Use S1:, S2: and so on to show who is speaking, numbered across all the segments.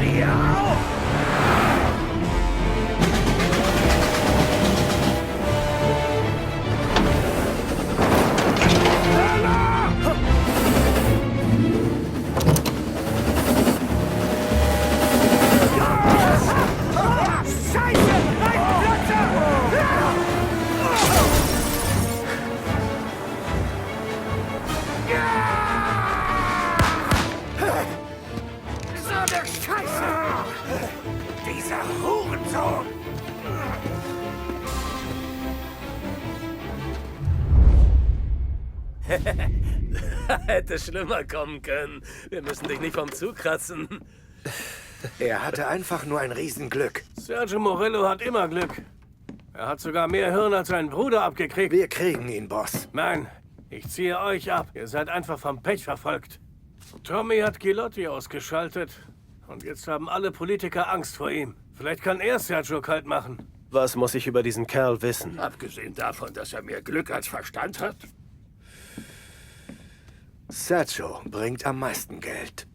S1: Wir auch!
S2: Hätte schlimmer kommen können. Wir müssen dich nicht vom Zug kratzen.
S3: Er hatte einfach nur ein Riesenglück.
S1: Sergio Morello hat immer Glück. Er hat sogar mehr Hirn als sein Bruder abgekriegt.
S3: Wir kriegen ihn, Boss.
S1: Nein, ich ziehe euch ab. Ihr seid einfach vom Pech verfolgt. Tommy hat Gilotti ausgeschaltet. Und jetzt haben alle Politiker Angst vor ihm. Vielleicht kann er Sergio kalt machen.
S2: Was muss ich über diesen Kerl wissen?
S4: Abgesehen davon, dass er mehr Glück als Verstand hat.
S3: Sergio bringt am meisten Geld.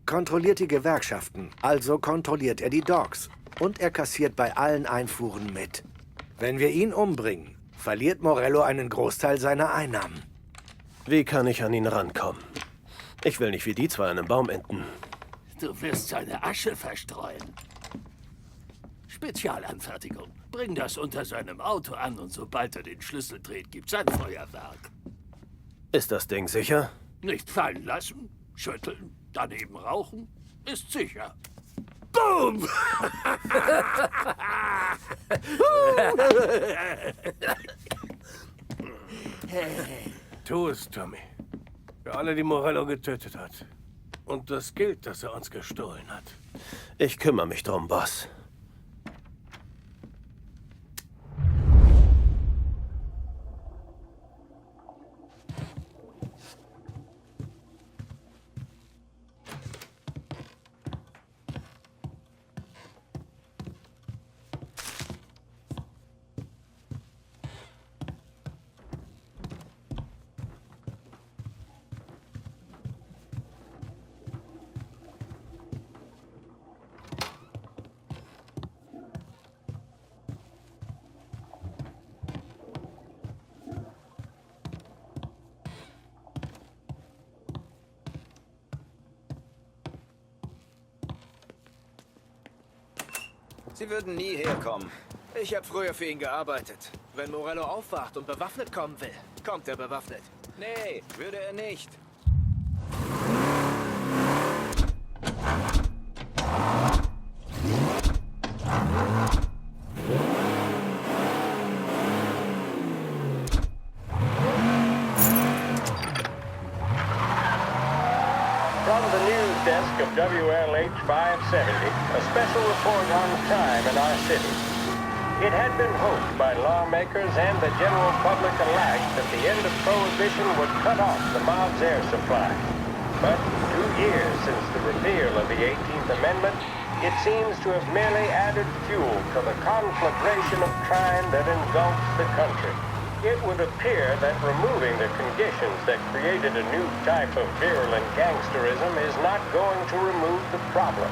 S3: Kontrolliert die Gewerkschaften, also kontrolliert er die Dogs. Und er kassiert bei allen Einfuhren mit. Wenn wir ihn umbringen, verliert Morello einen Großteil seiner Einnahmen.
S2: Wie kann ich an ihn rankommen? Ich will nicht wie die zwei an einem Baum enden.
S4: Du wirst seine Asche verstreuen. Spezialanfertigung. Bring das unter seinem Auto an und sobald er den Schlüssel dreht, gibt's ein Feuerwerk.
S2: Ist das Ding sicher?
S4: Nicht fallen lassen, schütteln, daneben rauchen, ist sicher. Boom!
S1: Tu es, Tommy. Für alle, die Morello getötet hat. Und das Geld, das er uns gestohlen hat.
S2: Ich kümmere mich drum, Boss.
S5: Sie würden nie herkommen. Ich habe früher für ihn gearbeitet. Wenn Morello aufwacht und bewaffnet kommen will, kommt er bewaffnet. Nee, würde er nicht.
S6: From the news desk of WLH 570, a special report on crime in our city. It had been hoped by lawmakers and the general public alike that the end of Prohibition would cut off the mob's air supply. But 2 years since the repeal of the 18th Amendment, it seems to have merely added fuel to the conflagration of crime that engulfs the country. It would appear that removing the conditions that created a new type of virulent gangsterism is not going to remove the problem.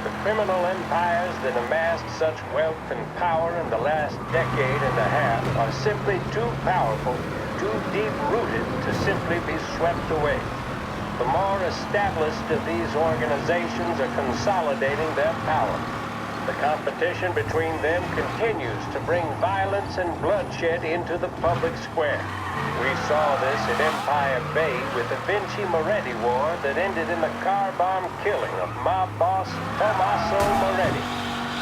S6: The criminal empires that amassed such wealth and power in the last decade and a half are simply too powerful, too deep-rooted to simply be swept away. The more established of these organizations are consolidating their power. The competition between them continues to bring violence and bloodshed into the public square. We saw this at Empire Bay with the Vinci Moretti War that ended in the car bomb killing of mob boss Tommaso Moretti.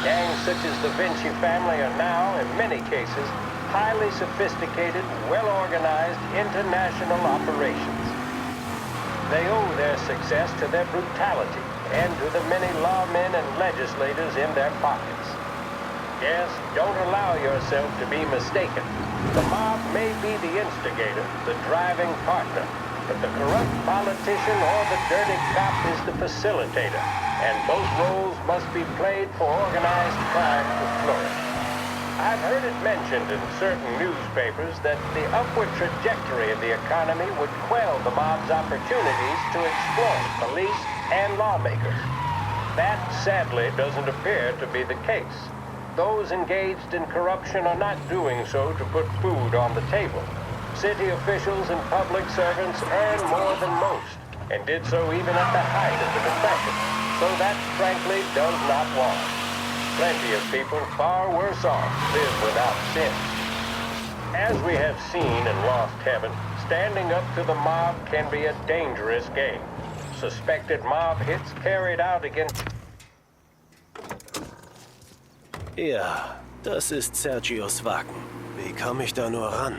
S6: Gangs such as the Vinci family are now, in many cases, highly sophisticated, well-organized international operations. They owe their success to their brutality and to the many lawmen and legislators in their pockets. Yes, don't allow yourself to be mistaken. The mob may be the instigator, the driving partner, but the corrupt politician or the dirty cop is the facilitator, and both roles must be played for organized crime to flourish. I've heard it mentioned in certain newspapers that the upward trajectory of the economy would quell the mob's opportunities to exploit police and lawmakers. That, sadly, doesn't appear to be the case. Those engaged in corruption are not doing so to put food on the table. City officials and public servants earn more than most, and did so even at the height of the Depression. So that, frankly, does not want. Plenty of people far worse off live without sin. As we have seen in Lost Heaven, standing up to the mob can be a dangerous game. Suspected mob hits carried out against...
S2: Ja, das ist Sergios Wagen. Wie komme ich da nur ran?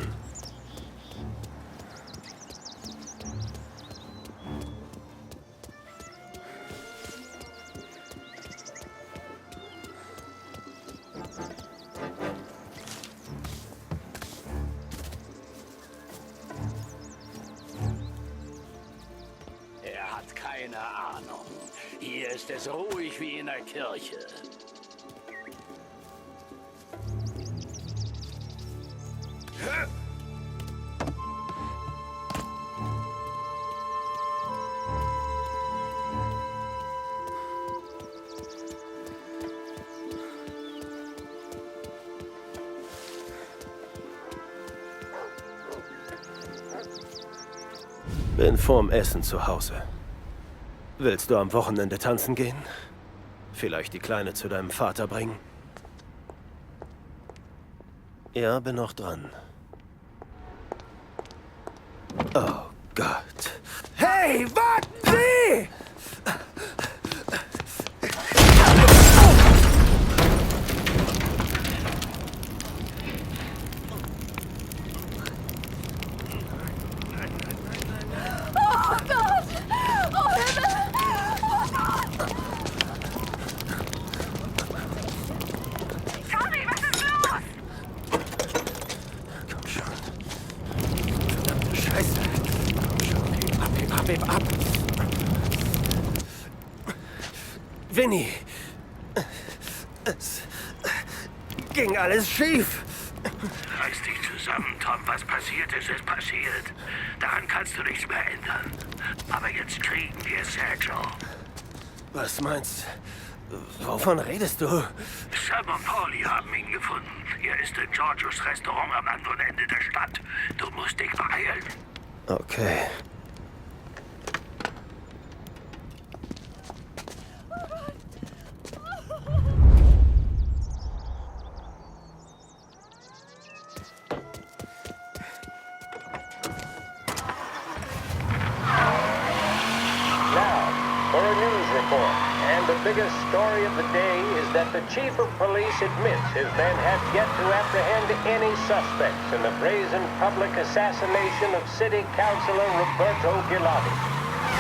S4: Er hat keine Ahnung. Hier ist es ruhig wie in der Kirche.
S2: Bin vorm Essen zu Hause. Willst du am Wochenende tanzen gehen? Vielleicht die Kleine zu deinem Vater bringen? Ja, bin noch dran. Oh Gott.
S3: Hey, warten Sie!
S7: Oh Gott! Oh Himmel! Oh Gott! Tommy, was ist los?
S2: Komm schon. Verdammte Scheiße. Komm schon, heb ab. Vinny. Es ging alles schief.
S4: Reiß dich zusammen, Tom. Was passiert ist, ist passiert. Daran kannst du nichts mehr ändern. Aber jetzt kriegen wir Sergio.
S2: Was meinst du? Wovon redest du?
S4: Sam und Pauli haben ihn gefunden. Er ist in Georgios Restaurant am anderen Ende der Stadt. Du musst dich beeilen.
S2: Okay.
S6: For a news report, and the biggest story of the day is that the chief of police admits his men have yet to apprehend any suspects in the brazen public assassination of City Councilor Roberto Gilotti.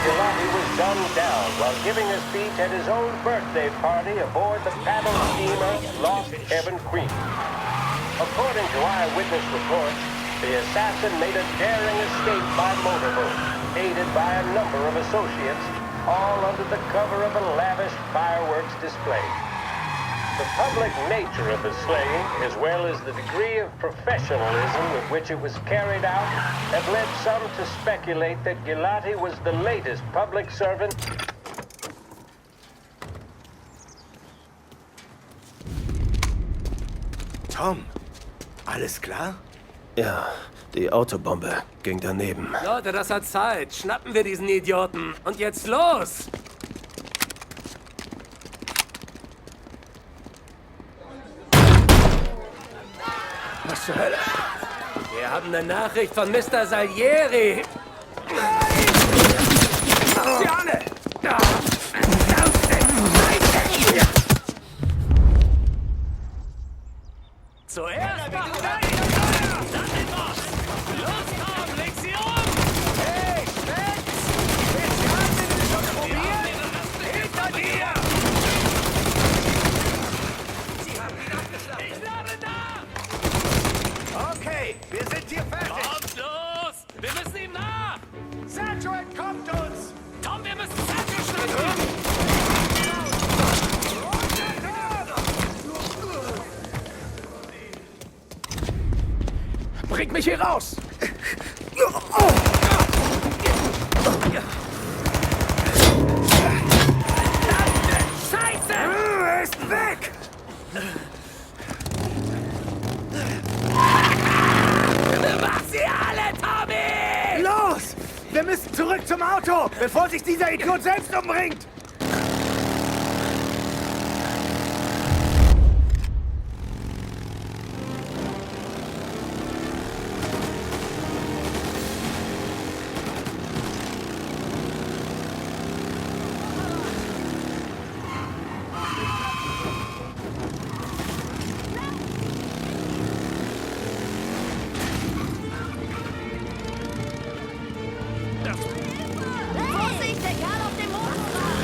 S6: Gilotti was gunned down while giving a speech at his own birthday party aboard the paddle steamer Lost Heaven Queen. According to eyewitness reports, the assassin made a daring escape by motorboat, aided by a number of associates, all under the cover of a lavish fireworks display. The public nature of the slaying, as well as the degree of professionalism with which it was carried out, have led some to speculate that Gilotti was the latest public servant.
S3: Tom, alles klar?
S2: Ja, die Autobombe ging daneben.
S8: Leute, das hat Zeit. Schnappen wir diesen Idioten. Und jetzt los!
S2: Was zur Hölle?
S8: Wir haben eine Nachricht von Mr. Salieri.
S2: Siane!
S8: Zuerst machen wir dann den Boss. Los, Tom, leg sie um! Hey, Spitz! Spezial, den du schon probiert? Hinter dir! Sie haben ihn abgeschlagen. Ich lade da!
S3: Okay, wir sind hier fertig.
S8: Kommt los! Wir müssen ihm nach!
S3: Sergio entkommt uns!
S8: Tom, wir müssen Sergio schnappen!
S2: Bring mich hier raus!
S3: Wir müssen zurück zum Auto, bevor sich dieser Idiot selbst umbringt!
S7: Vorsicht, der Kerl auf dem Motorrad!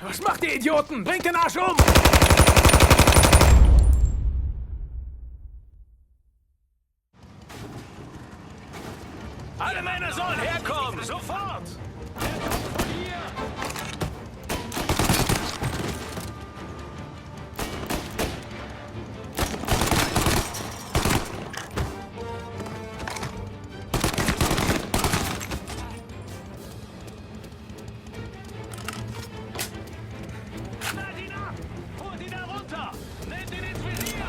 S8: Was macht ihr Idioten? Bringt den Arsch um! Alle Männer sollen herkommen! Sofort! Schneid ihn ab! Holt ihn da runter! Nehmt ihn ins Visier!